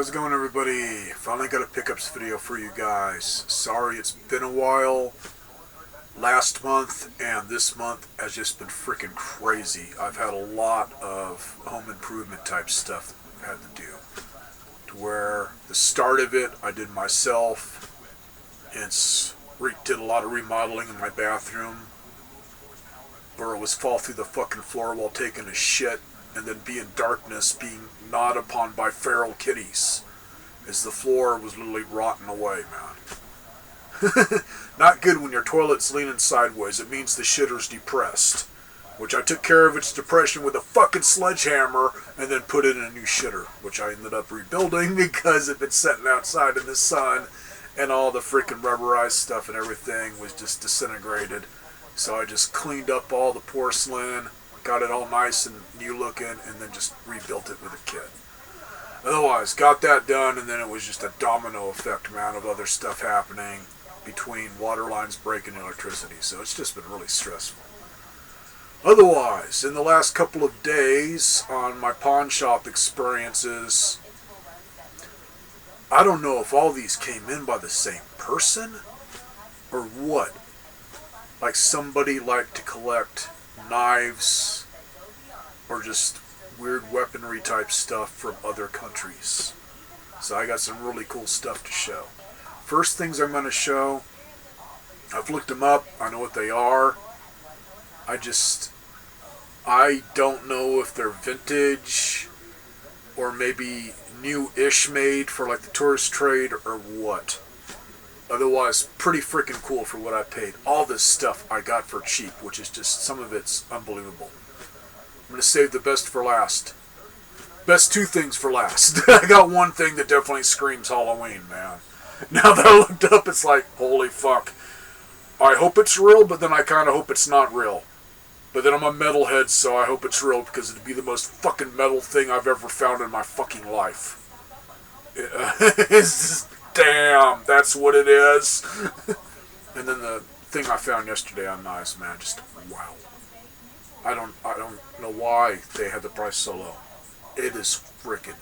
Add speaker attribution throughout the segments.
Speaker 1: how's it going, everybody? Finally got a pickups video for you guys. Sorry it's been a while. Last month and this month has just been freaking crazy. I've had a lot of home improvement type stuff that I've had to do. To where the start of it I did myself. Did a lot of remodeling in my bathroom. Where it was fall through the fucking floor while taking a shit. And then be in darkness, being gnawed upon by feral kitties, as the floor was literally rotting away, man. Not good when your toilet's leaning sideways. It means the shitter's depressed. Which I took care of its depression with a fucking sledgehammer and then put it in a new shitter, which I ended up rebuilding because it'd been sitting outside in the sun and all the freaking rubberized stuff and everything was just disintegrated. So I just cleaned up all the porcelain, got it all nice and new looking, and then just rebuilt it with a kit. Otherwise, got that done, and then it was just a domino effect, man, of other stuff happening between water lines breaking and electricity. So it's just been really stressful. Otherwise, in the last couple of days on my pawn shop experiences, I don't know if all these came in by the same person or what. Like somebody liked to collect knives or just weird weaponry type stuff from other countries. So I got some really cool stuff to show. First things I'm going to show, I've looked them up, I know what they are. I don't know if they're vintage or maybe new-ish made for like the tourist trade or what. Otherwise, pretty freaking cool for what I paid. All this stuff I got for cheap, which is just, some of it's unbelievable. I'm going to save the best for last. Best two things for last. I got one thing that definitely screams Halloween, man. Now that I looked up, it's like, holy fuck. I hope it's real, but then I kind of hope it's not real. But then I'm a metalhead, so I hope it's real because it'd be the most fucking metal thing I've ever found in my fucking life. It's just, damn, that's what it is. And then the thing I found yesterday on Knives, man, just wow. I don't know why they had the price so low. It is freaking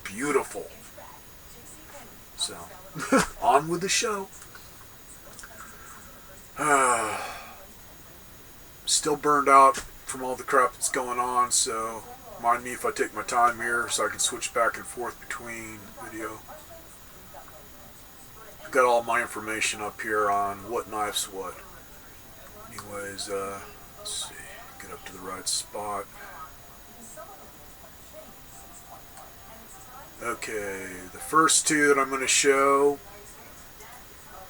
Speaker 1: beautiful. So, on with the show. Still burned out from all the crap that's going on, so mind me if I take my time here so I can switch back and forth between video. I've got all my information up here on what knife's what. Anyways, let's see, get up to the right spot. Okay, the first two that I'm going to show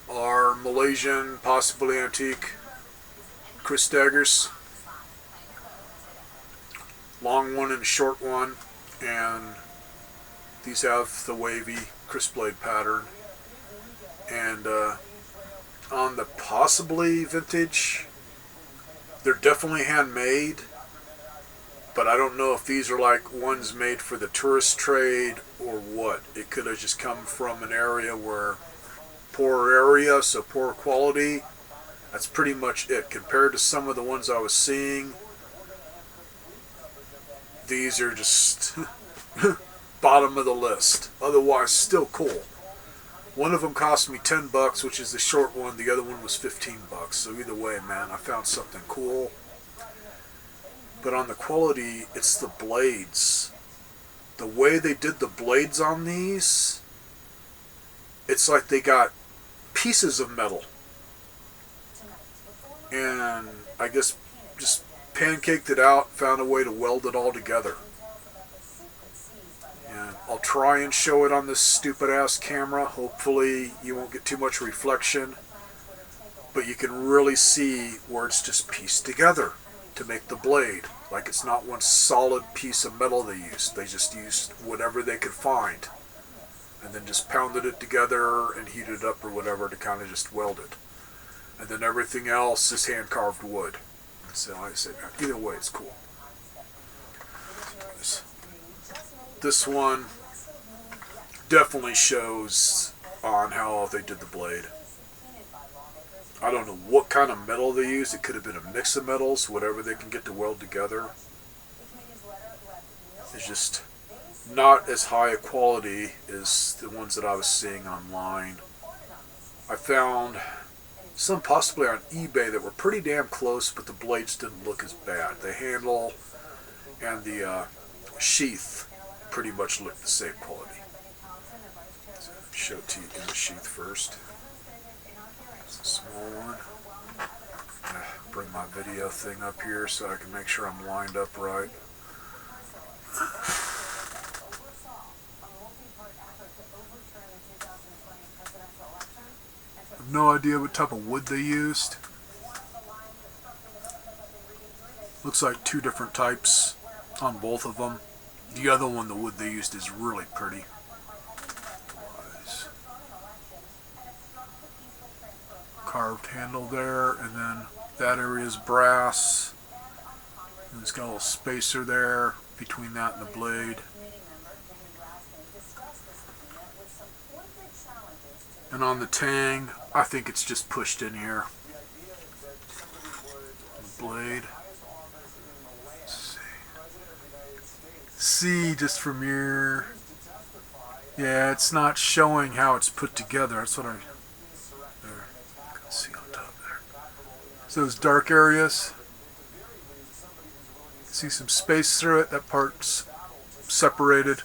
Speaker 1: are Malaysian, possibly antique, Chris daggers. Long one and short one, and these have the wavy Chris blade pattern. And on the possibly vintage, they're definitely handmade, but I don't know if these are like ones made for the tourist trade or what. It could have just come from an area where poor area, so poor quality. That's pretty much it. Compared to some of the ones I was seeing, these are just bottom of the list. Otherwise, still cool. One of them cost me $10, which is the short one. The other one was $15. So either way, man, I found something cool. But on the quality, it's the blades. The way they did the blades on these, it's like they got pieces of metal. And I guess just pancaked it out, found a way to weld it all together. And I'll try and show it on this stupid ass camera. Hopefully you won't get too much reflection. But you can really see where it's just pieced together to make the blade. Like it's not one solid piece of metal they used. They just used whatever they could find. And then just pounded it together and heated it up or whatever to kind of just weld it. And then everything else is hand-carved wood. So like I said, either way, it's cool. This one definitely shows on how they did the blade. I don't know what kind of metal they used. It could have been a mix of metals, whatever they can get to weld together. It's just not as high a quality as the ones that I was seeing online. I found some possibly on eBay that were pretty damn close, but the blades didn't look as bad. The handle and the sheath pretty much looked the same quality. So show to you in the sheath first. It's a small one. I'm gonna bring my video thing up here so I can make sure I'm lined up right. I have no idea what type of wood they used. Looks like two different types on both of them. The other one, the wood they used, is really pretty. Carved handle there, and then that area is brass. And it's got a little spacer there between that and the blade. And on the tang, I think it's just pushed in here. The blade. Let's see, just from here. Yeah, it's not showing how it's put together. That's what I... There. You can see on top there. So those dark areas. See some space through it. That part's separated.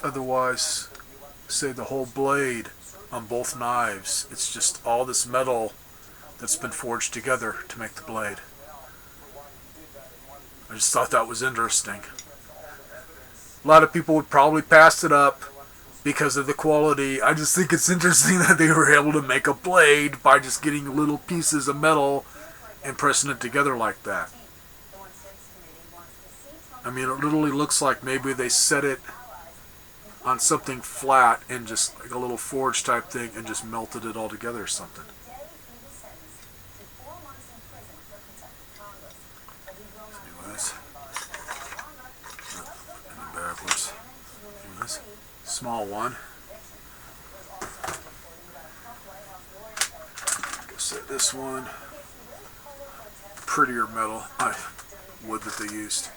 Speaker 1: Otherwise, say the whole blade on both knives, it's just all this metal that's been forged together to make the blade. I just thought that was interesting. A lot of people would probably pass it up because of the quality. I just think it's interesting that they were able to make a blade by just getting little pieces of metal and pressing it together like that. I mean, it literally looks like maybe they set it on something flat and just like a little forge type thing and just melted it all together or something. Anyways, backwards. Anyways, small one. Go set this one. Prettier metal, wood that they used.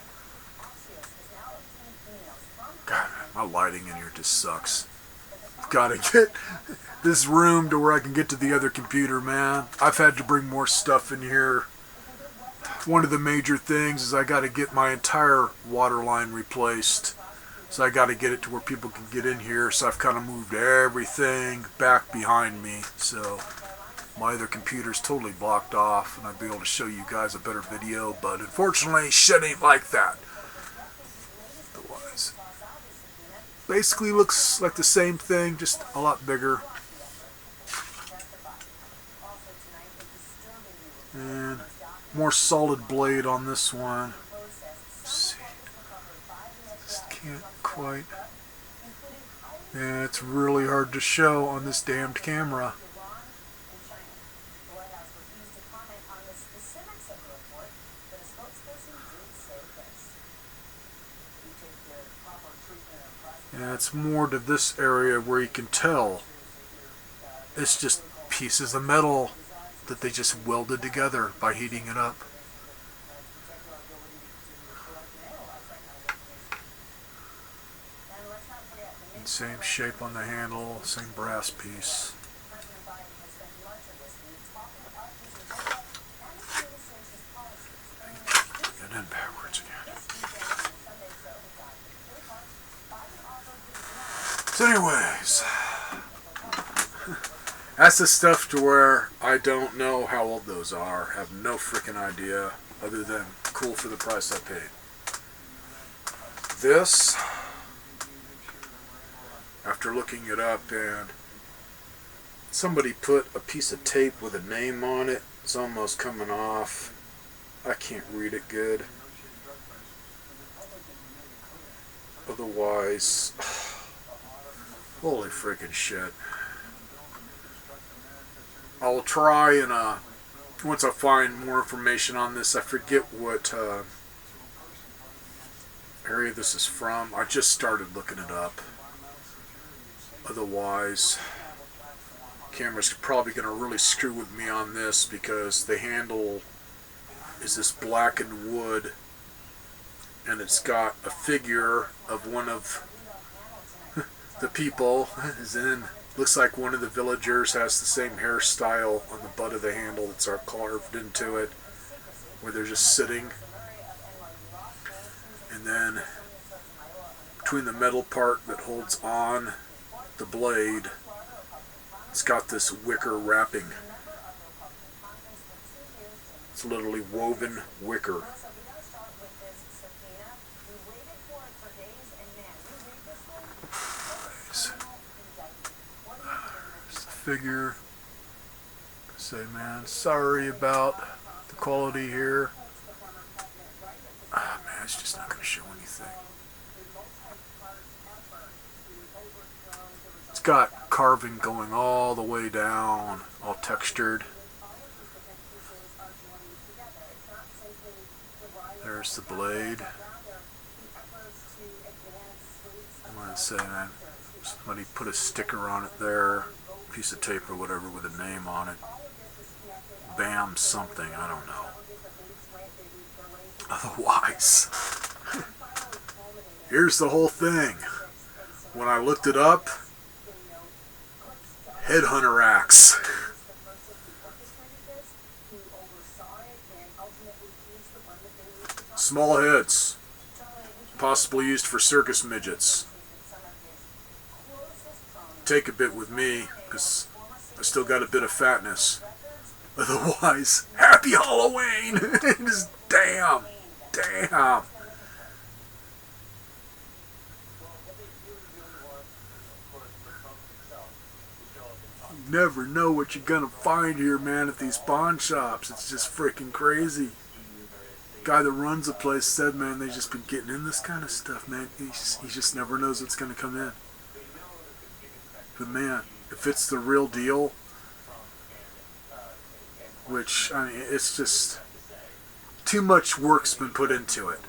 Speaker 1: God, my lighting in here just sucks. Gotta get this room to where I can get to the other computer, man. I've had to bring more stuff in here. One of the major things is I gotta get my entire water line replaced. So I gotta get it to where people can get in here. So I've kind of moved everything back behind me. So my other computer's totally blocked off and I'd be able to show you guys a better video. But unfortunately, shit ain't like that. Otherwise, basically looks like the same thing, just a lot bigger. And more solid blade on this one. Let's see. Just can't quite. Yeah, it's really hard to show on this damned camera. Yeah, it's more to this area where you can tell it's just pieces of metal that they just welded together by heating it up. And same shape on the handle, same brass piece. And then backwards again. So anyways, that's the stuff to where I don't know how old those are. Have no freaking idea other than cool for the price I paid. This, after looking it up, and somebody put a piece of tape with a name on it. It's almost coming off. I can't read it good. Otherwise, holy freaking shit. I'll try and, once I find more information on this, I forget what area this is from. I just started looking it up. Otherwise, camera's probably going to really screw with me on this because the handle is this blackened wood and it's got a figure of one of the people is in. Looks like one of the villagers has the same hairstyle on the butt of the handle that's carved into it, where they're just sitting. And then between the metal part that holds on the blade, it's got this wicker wrapping. It's literally woven wicker. There's the figure. Say, man, sorry about the quality here. Ah, man, it's just not going to show anything. It's got carving going all the way down, all textured. There's the blade. I want to say, man, somebody put a sticker on it there, a piece of tape or whatever with a name on it. Bam something, I don't know. Otherwise, here's the whole thing. When I looked it up, Headhunter axe. Small heads, possibly used for circus midgets. Take a bit with me, because I still got a bit of fatness. Otherwise, happy Halloween! Just damn. You never know what you're gonna find here, man, at these pawn shops. It's just freaking crazy. Guy that runs the place said, man, they've just been getting in this kind of stuff, man. He just never knows what's gonna come in. But man, if it's the real deal, which, I mean, it's just too much work's been put into it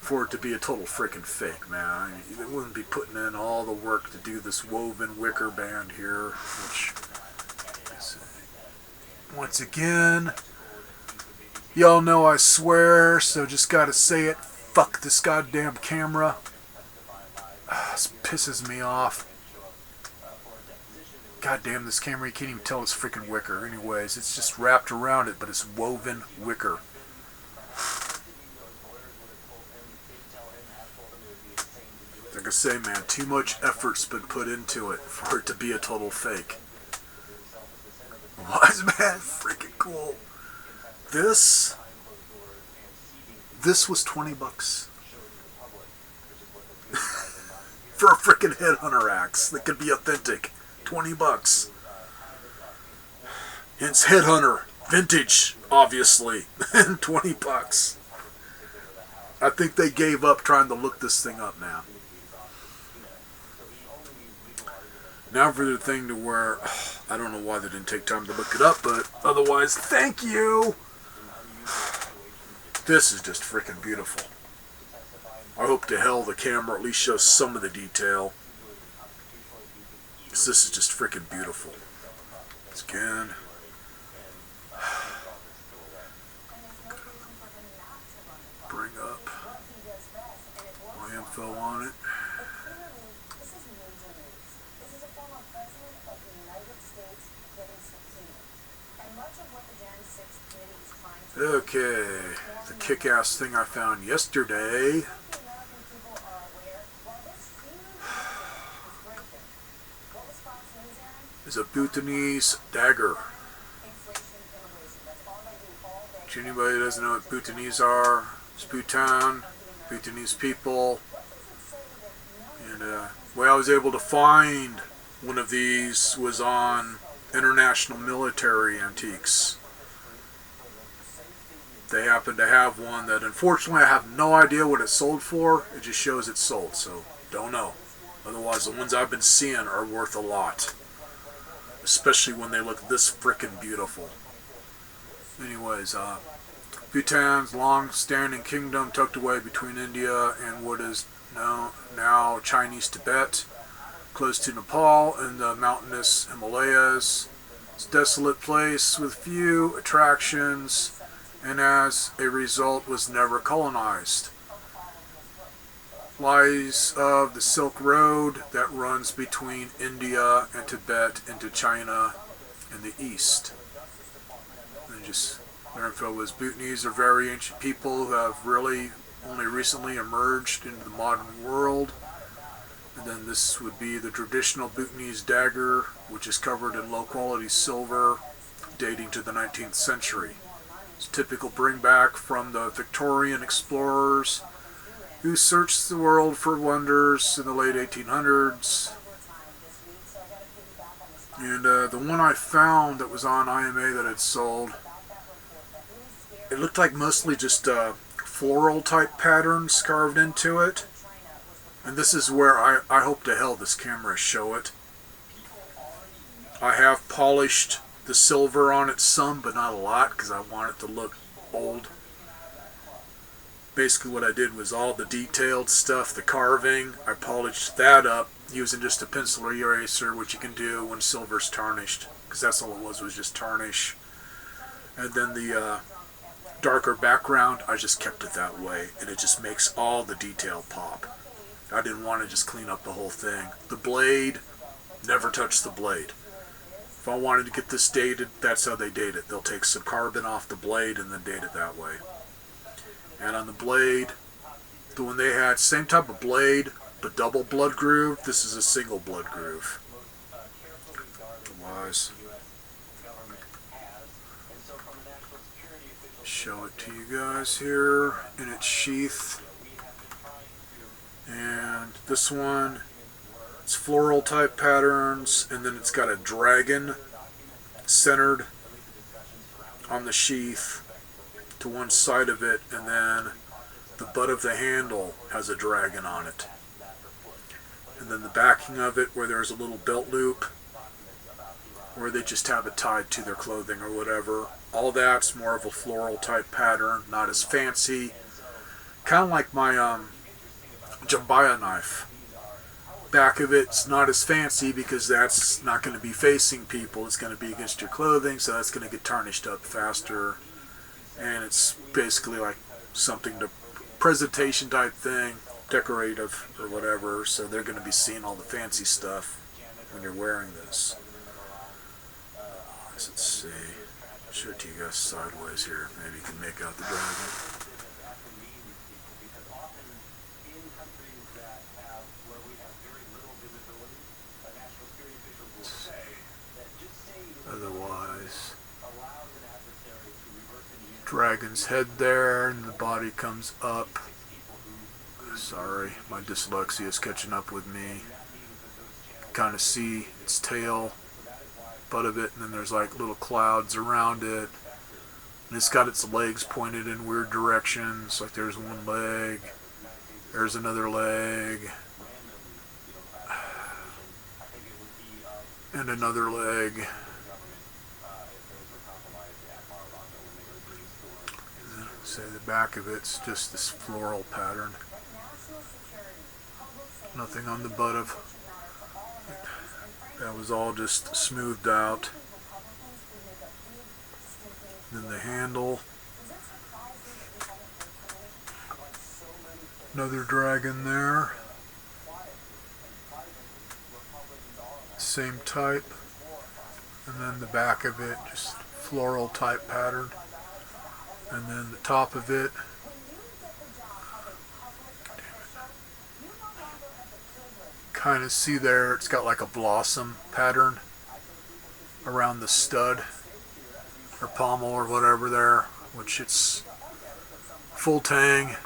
Speaker 1: for it to be a total freaking fake, man. I mean, they wouldn't be putting in all the work to do this woven wicker band here, which, once again, y'all know I swear, so just gotta say it. Fuck this goddamn camera. This pisses me off. God damn, this camera, you can't even tell it's freaking wicker. Anyways, it's just wrapped around it, but it's woven wicker. Like I say, man, too much effort's been put into it for it to be a total fake. Wise man, freaking cool. This was $20 for a freaking Headhunter axe that could be authentic. $20. Hence Headhunter, vintage, obviously, and $20. I think they gave up trying to look this thing up, man. Now for the thing to where, I don't know why they didn't take time to look it up, but otherwise, thank you. This is just freaking beautiful. I hope to hell the camera at least shows some of the detail. Because this is just freaking beautiful. Again. Bring up my info on it. Okay, the kick-ass thing I found yesterday. Is a Bhutanese dagger. If anybody doesn't know what Bhutanese are, it's Bhutan, Bhutanese people. And the way I was able to find one of these was on International Military Antiques. They happen to have one that, unfortunately, I have no idea what it sold for. It just shows it's sold, so don't know. Otherwise, the ones I've been seeing are worth a lot. Especially when they look this frickin' beautiful. Anyways, Bhutan's long-standing kingdom tucked away between India and what is now Chinese Tibet, close to Nepal and the mountainous Himalayas. It's a desolate place with few attractions and as a result was never colonized. Lies of the Silk Road that runs between India and Tibet into China in the east. And just their info was Bhutanese are very ancient people who have really only recently emerged into the modern world. And then this would be the traditional Bhutanese dagger, which is covered in low quality silver, dating to the 19th century. It's a typical bringback from the Victorian explorers who searched the world for wonders in the late 1800s. And the one I found that was on IMA that I'd sold, it looked like mostly just floral type patterns carved into it. And this is where I hope to hell this camera show it. I have polished the silver on it some, but not a lot, because I want it to look old. Basically what I did was all the detailed stuff, the carving, I polished that up using just a pencil eraser, which you can do when silver's tarnished, because that's all it was just tarnish. And then the darker background, I just kept it that way, and it just makes all the detail pop. I didn't want to just clean up the whole thing. The blade, never touch the blade. If I wanted to get this dated, that's how they date it. They'll take some carbon off the blade and then date it that way. And on the blade, the one they had, same type of blade, but double blood groove. This is a single blood groove. Otherwise, show it to you guys here in its sheath. And this one, it's floral type patterns, and then it's got a dragon centered on the sheath to one side of it, and then the butt of the handle has a dragon on it. And then the backing of it, where there's a little belt loop, where they just have it tied to their clothing or whatever. All that's more of a floral type pattern, not as fancy. Kind of like my Jambaya knife. Back of it's not as fancy because that's not going to be facing people. It's going to be against your clothing, so that's going to get tarnished up faster. And it's basically like something to presentation type thing, decorative or whatever. So they're going to be seeing all the fancy stuff when you're wearing this. Let's see. I'll show it to you guys sideways here. Maybe you can make out the dragon. Otherwise, dragon's head there, and the body comes up. Sorry, my dyslexia is catching up with me. Kind of see its tail, butt of it, and then there's like little clouds around it. And it's got its legs pointed in weird directions. Like there's one leg, there's another leg, and another leg. Say the back of it's just this floral pattern. Nothing on the butt of that was all just smoothed out. Then the handle, another dragon there, same type, and then the back of it just floral type pattern. And then the top of it, kind of see there, it's got like a blossom pattern around the stud or pommel or whatever there, which it's full tang.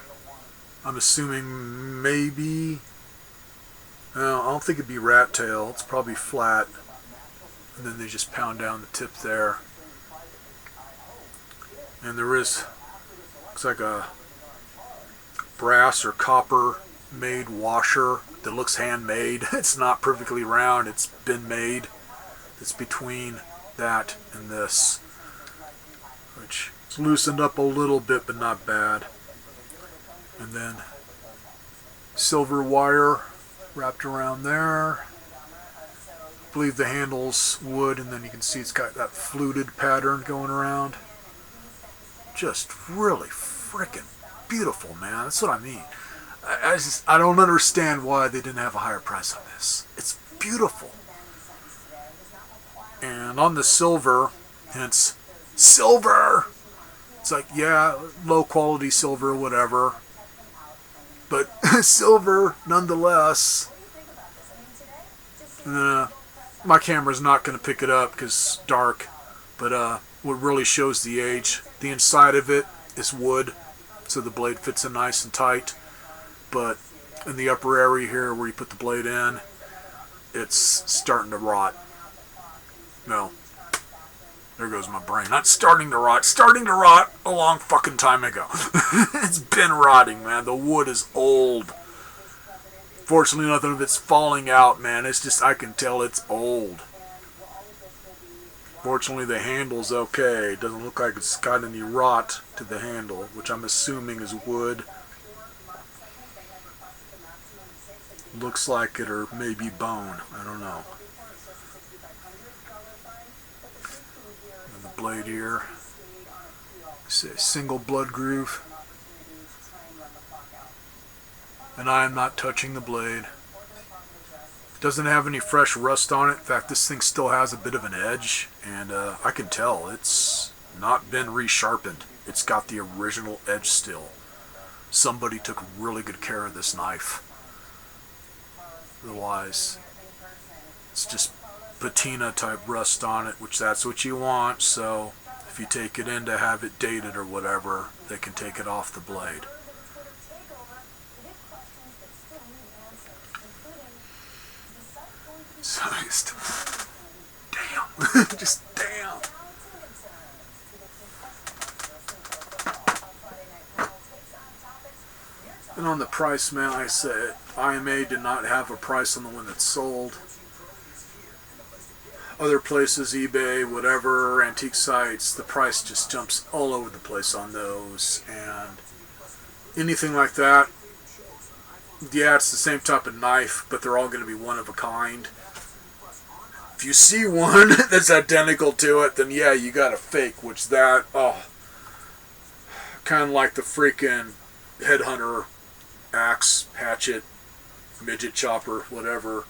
Speaker 1: I'm assuming maybe, no, I don't think it'd be rat tail, it's probably flat. And then they just pound down the tip there. And there is, looks like a brass or copper made washer that looks handmade. It's not perfectly round, it's been made. It's between that and this, which is loosened up a little bit but not bad. And then silver wire wrapped around there. I believe the handle's wood, and then you can see it's got that fluted pattern going around. just really freaking beautiful, man. That's what I mean. I don't understand why they didn't have a higher price on this. It's beautiful. And on the silver, hence silver, it's like, yeah, low quality silver, whatever. But silver, nonetheless. My camera's not going to pick it up because it's dark. But what really shows the age, the inside of it is wood, so the blade fits in nice and tight. But in the upper area here where you put the blade in, it's starting to rot. No. There goes my brain. Not starting to rot. Starting to rot a long fucking time ago. It's been rotting, man. The wood is old. Fortunately, nothing of it's falling out, man. It's just, I can tell it's old. Fortunately, the handle's okay. It doesn't look like it's got any rot to the handle, which I'm assuming is wood. Looks like it, or maybe bone. I don't know. And the blade here. It's a single blood groove. And I am not touching the blade. Doesn't have any fresh rust on it. In fact, this thing still has a bit of an edge. And I can tell it's not been resharpened. It's got the original edge still. Somebody took really good care of this knife. Otherwise, it's just patina type rust on it, which that's what you want. So if you take it in to have it dated or whatever, they can take it off the blade. So just, damn, just damn. And on the price, man, I said IMA did not have a price on the one that sold. Other places, eBay, whatever, antique sites, the price just jumps all over the place on those. And anything like that, yeah, it's the same type of knife, but they're all going to be one of a kind. If you see one that's identical to it, then yeah, you got a fake, which that, kind of like the freaking headhunter axe, hatchet, midget chopper, whatever.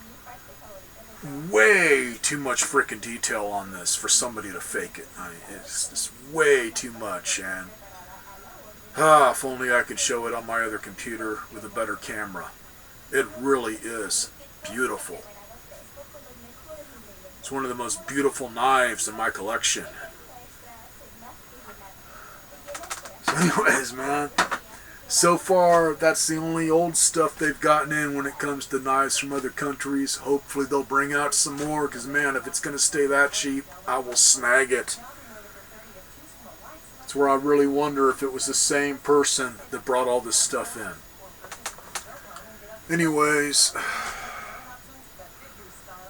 Speaker 1: Way too much freaking detail on this for somebody to fake it. I mean, it's just way too much, and if only I could show it on my other computer with a better camera. It really is beautiful. It's one of the most beautiful knives in my collection. So anyways, man, so far that's the only old stuff they've gotten in when it comes to knives from other countries. Hopefully they'll bring out some more, because man, if it's going to stay that cheap, I will snag it. It's where I really wonder if it was the same person that brought all this stuff in. Anyways,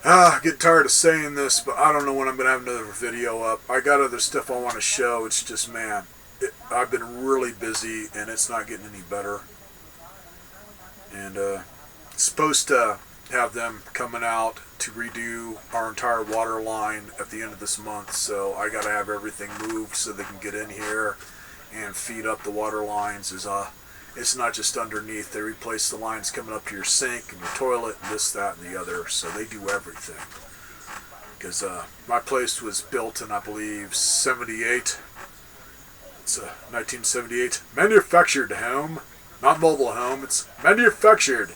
Speaker 1: I get tired of saying this, but I don't know when I'm going to have another video up. I got other stuff I want to show. It's just, man, I've been really busy, and it's not getting any better. And it's supposed to have them coming out to redo our entire water line at the end of this month, so I got to have everything moved so they can get in here and feed up the water lines. It's not just underneath. They replace the lines coming up to your sink and your toilet and this, that, and the other, so they do everything. Because my place was built in, I believe, 78. It's a 1978 manufactured home. Not mobile home, it's manufactured.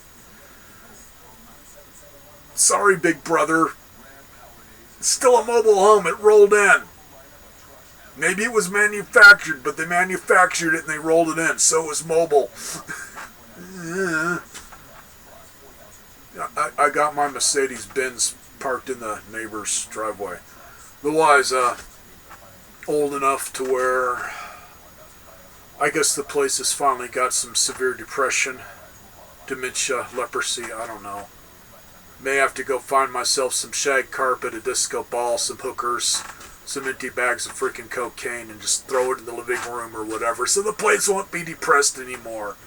Speaker 1: Sorry, big brother. It's still a mobile home. It rolled in. Maybe it was manufactured, but they manufactured it and they rolled it in, so it was mobile. I got my Mercedes-Benz parked in the neighbor's driveway. Otherwise, old enough to where I guess the place has finally got some severe depression, dementia, leprosy, I don't know. May have to go find myself some shag carpet, a disco ball, some hookers, some empty bags of freaking cocaine, and just throw it in the living room or whatever, so the place won't be depressed anymore.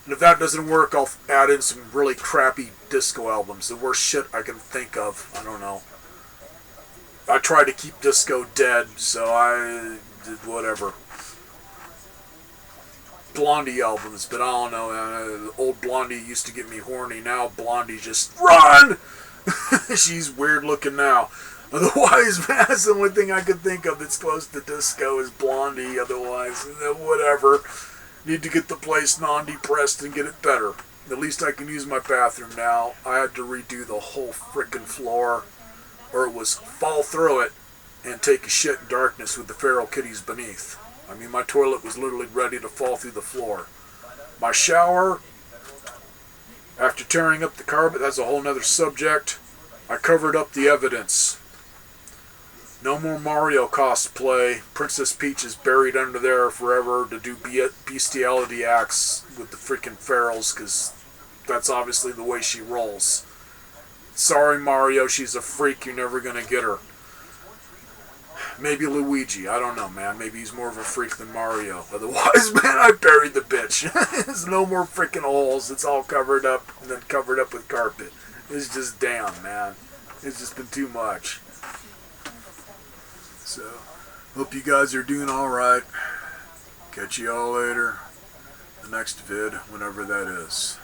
Speaker 1: And if that doesn't work, I'll add in some really crappy disco albums, the worst shit I can think of. I don't know. I tried to keep disco dead, so I did whatever. Blondie albums, but I don't know. Old Blondie used to get me horny. Now Blondie just run. She's weird looking now. Otherwise, man, that's the only thing I could think of that's close to disco is Blondie. Otherwise, whatever. Need to get the place non-depressed and get it better. At least I can use my bathroom now. I had to redo the whole frickin' floor, or it was fall through it and take a shit in darkness with the feral kitties beneath. I mean, my toilet was literally ready to fall through the floor. My shower, after tearing up the carpet, that's a whole nother subject. I covered up the evidence. No more Mario cosplay. Princess Peach is buried under there forever to do bestiality acts with the freaking ferals, because that's obviously the way she rolls. Sorry, Mario, she's a freak. You're never going to get her. Maybe Luigi. I don't know, man. Maybe he's more of a freak than Mario. Otherwise, man, I buried the bitch. There's no more freaking holes. It's all covered up and then covered up with carpet. It's just damn, man. It's just been too much. So, hope you guys are doing alright. Catch you all later. The next vid, whenever that is.